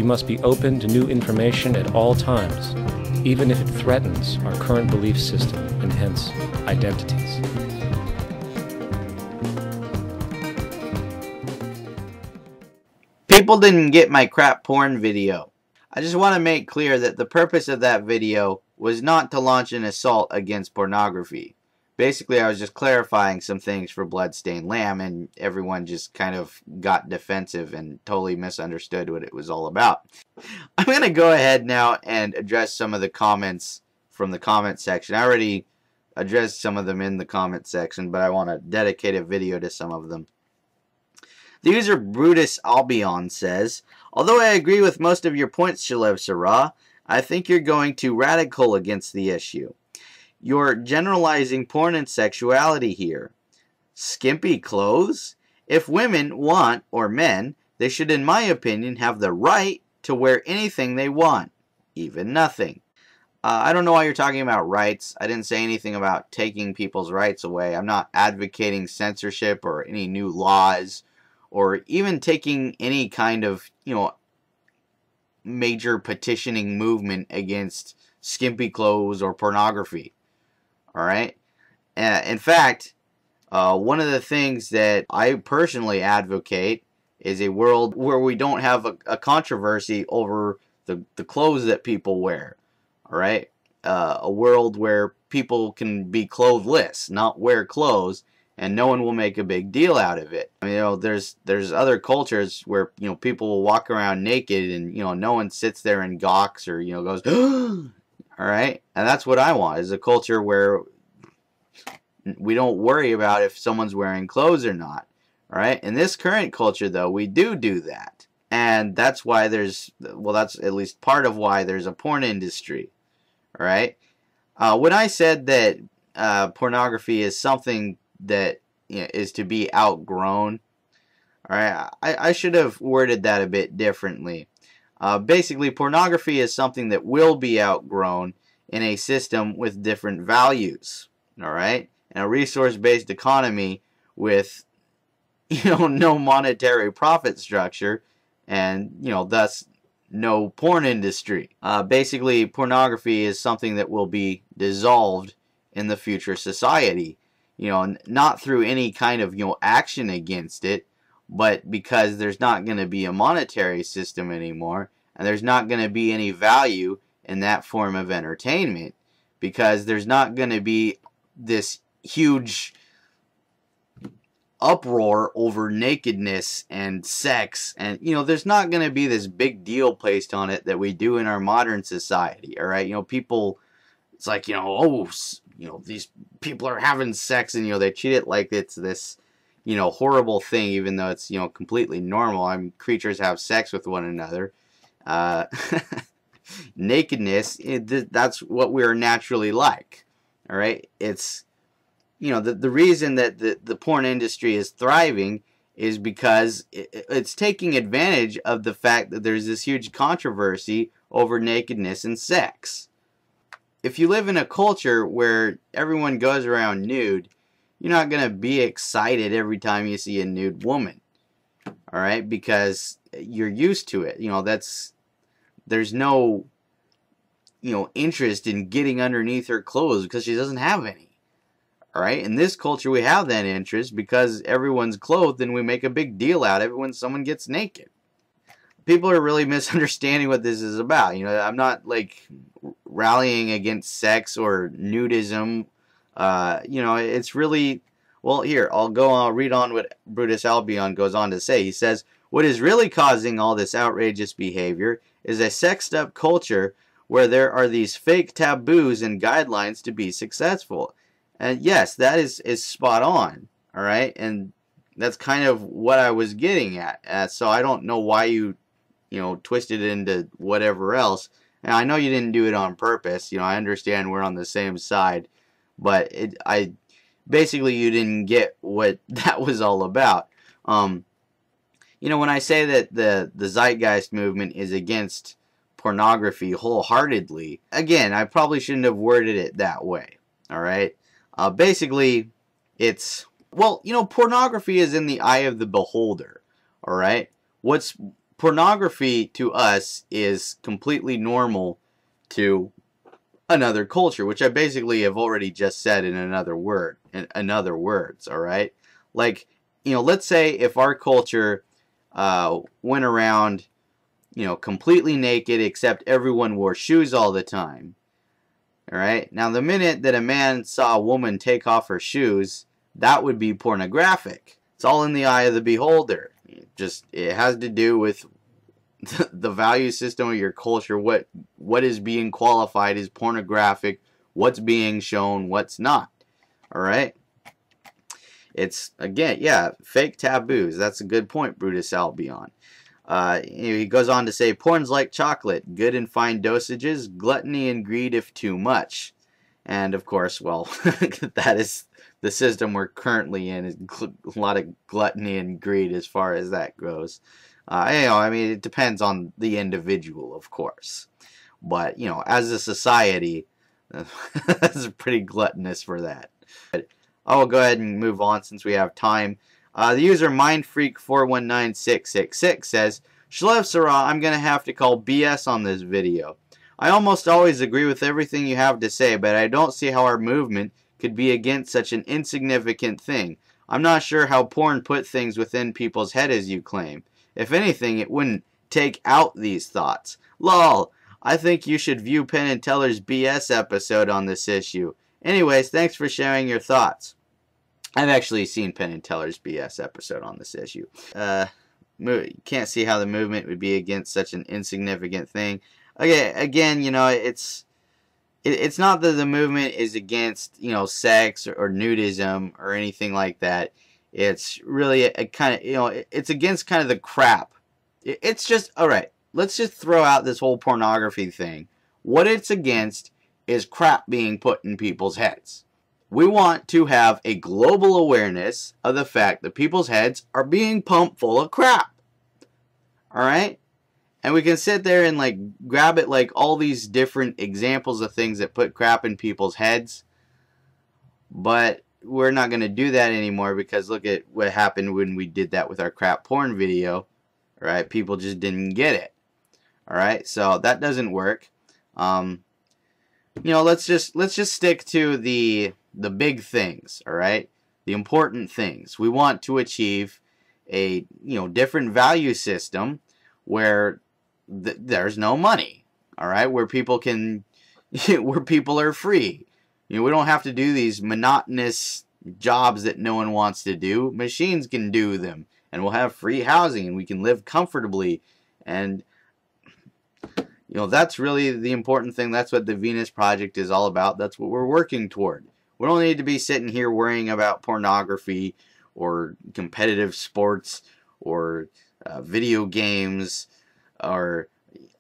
We must be open to new information at all times, even if it threatens our current belief system and hence identities. People didn't get my crap porn video. I just want to make clear that the purpose of that video was not to launch an assault against pornography. Basically, I was just clarifying some things for Bloodstained Lamb, and everyone just kind of got defensive and totally misunderstood what it was all about. I'm going to go ahead now and address some of the comments from the comment section. I already addressed some of them in the comment section, but I want to dedicate a video to some of them. The user Brutus Albion says, although I agree with most of your points, Shalev Sarah, I think you're going too radical against the issue. You're generalizing porn and sexuality here. Skimpy clothes? If women want, or men, they should, in my opinion, have the right to wear anything they want, even nothing. I don't know why you're talking about rights. I didn't say anything about taking people's rights away. I'm not advocating censorship or any new laws or even taking any kind of, major petitioning movement against skimpy clothes or pornography. Alright? In fact, one of the things that I personally advocate is a world where we don't have a controversy over the clothes that people wear. Alright? A world where people can be clothless, not wear clothes, and no one will make a big deal out of it. I mean, there's other cultures where, people will walk around naked and, no one sits there and gawks or, goes, alright? And that's what I want, is a culture where we don't worry about if someone's wearing clothes or not. Alright? In this current culture, though, we do that. And that's why that's at least part of why there's a porn industry. Alright? When I said that pornography is something that is to be outgrown, alright, I should have worded that a bit differently. Basically, pornography is something that will be outgrown in a system with different values, alright, and a resource-based economy with, no monetary profit structure, and, thus no porn industry. Basically, pornography is something that will be dissolved in the future society. Not through any kind of, action against it, but because there's not going to be a monetary system anymore, and there's not going to be any value in that form of entertainment, because there's not going to be this huge uproar over nakedness and sex, and, there's not going to be this big deal placed on it that we do in our modern society, alright? People, it's like, these people are having sex and, they treat it like it's this, horrible thing, even though it's, completely normal. Creatures have sex with one another. Nakedness, that's what we're naturally like. Alright? It's, the reason that the porn industry is thriving is because it's taking advantage of the fact that there's this huge controversy over nakedness and sex. If you live in a culture where everyone goes around nude, you're not going to be excited every time you see a nude woman. Alright? Because you're used to it. There's no, interest in getting underneath her clothes because she doesn't have any. Alright? In this culture, we have that interest because everyone's clothed and we make a big deal out of it when someone gets naked. People are really misunderstanding what this is about. I'm not, rallying against sex or nudism. It's really, well, here, I'll read on what Brutus Albion goes on to say. He says, what is really causing all this outrageous behavior is a sexed up culture where there are these fake taboos and guidelines to be successful. And yes, that is spot on, alright? And that's kind of what I was getting at. So I don't know why you twisted it into whatever else. Now, I know you didn't do it on purpose. I understand we're on the same side. But basically you didn't get what that was all about. When I say that the zeitgeist movement is against pornography wholeheartedly, again, I probably shouldn't have worded it that way. Alright? Basically, pornography is in the eye of the beholder. Alright? pornography to us is completely normal to another culture, which I basically have already just said in another word, in other words, all right? Like, let's say if our culture went around, completely naked except everyone wore shoes all the time, all right? Now, the minute that a man saw a woman take off her shoes, that would be pornographic. It's all in the eye of the beholder. It has to do with the value system of your culture, what is being qualified as pornographic, what's being shown, what's not. All right? It's, again, yeah, fake taboos. That's a good point, Brutus Albion. He goes on to say, porn's like chocolate, good in fine dosages, gluttony and greed if too much. And, of course, well, that is the system we're currently in, is a lot of gluttony and greed as far as that goes. I mean, it depends on the individual, of course. But, as a society, that's pretty gluttonous for that. But I'll go ahead and move on since we have time. The user MindFreak419666 says, Shalev Sarah, I'm going to have to call BS on this video. I almost always agree with everything you have to say, but I don't see how our movement could be against such an insignificant thing. I'm not sure how porn put things within people's head as you claim. If anything, it wouldn't take out these thoughts. Lol, I think you should view Penn and Teller's BS episode on this issue. Anyways, thanks for sharing your thoughts. I've actually seen Penn and Teller's BS episode on this issue. Can't see how the movement would be against such an insignificant thing. Okay, again, it's not that the movement is against, sex or nudism or anything like that. It's really a kind of, it's against kind of the crap. It's just, alright, let's just throw out this whole pornography thing. What it's against is crap being put in people's heads. We want to have a global awareness of the fact that people's heads are being pumped full of crap. Alright? And we can sit there and grab it all these different examples of things that put crap in people's heads. But we're not going to do that anymore because look at what happened when we did that with our crap porn video. Right? People just didn't get it. Alright? So that doesn't work. Let's just stick to the big things, alright? The important things. We want to achieve a different value system where there's no money, alright? Where people can where people are free. We don't have to do these monotonous jobs that no one wants to do. Machines can do them, and we'll have free housing, and we can live comfortably. And that's really the important thing. That's what the Venus Project is all about. That's what we're working toward. We don't need to be sitting here worrying about pornography or competitive sports or video games or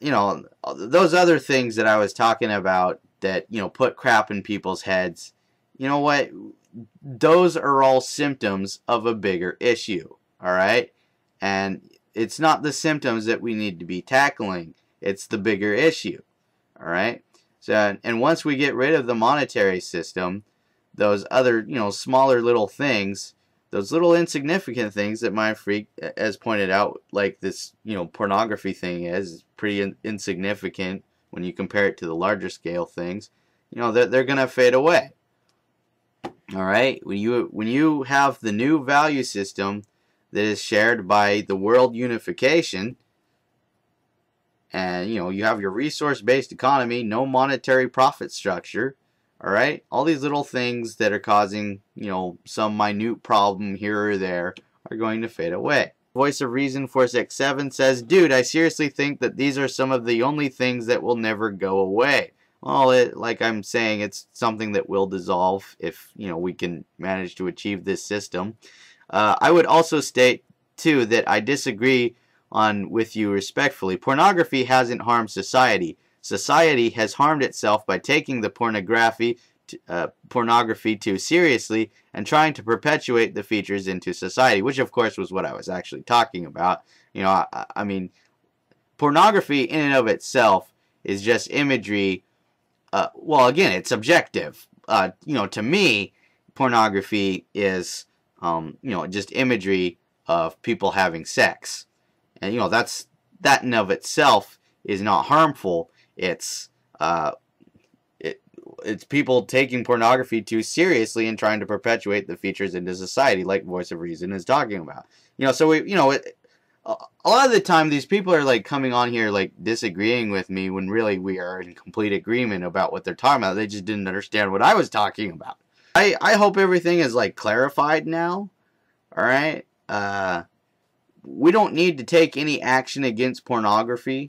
those other things that I was talking about that put crap in people's heads. You know what? Those are all symptoms of a bigger issue. All right? And it's not the symptoms that we need to be tackling. It's the bigger issue. All right? So, and once we get rid of the monetary system, those other, smaller little things, those little insignificant things that MindFreak has pointed out, like this, pornography thing is pretty insignificant when you compare it to the larger scale things, they're going to fade away. All right? When you have the new value system that is shared by the world unification, and you have your resource-based economy, no monetary profit structure, all right? All these little things that are causing, some minute problem here or there are going to fade away. Voice of Reason 467 says, dude, I seriously think that these are some of the only things that will never go away. Well, like I'm saying, it's something that will dissolve if, we can manage to achieve this system. I would also state, too, that I disagree with you respectfully. Pornography hasn't harmed society. Society has harmed itself by taking the pornography too seriously and trying to perpetuate the features into society, which of course was what I was actually talking about. I mean, pornography in and of itself is just imagery. Well, again, it's subjective. To me, pornography is, just imagery of people having sex. And, that's that in of itself is not harmful. It's it's people taking pornography too seriously and trying to perpetuate the features into society, like Voice of Reason is talking about. So a lot of the time these people are like coming on here like disagreeing with me when really we are in complete agreement about what they're talking about. They just didn't understand what I was talking about. I hope everything is like clarified now. All right. We don't need to take any action against pornography.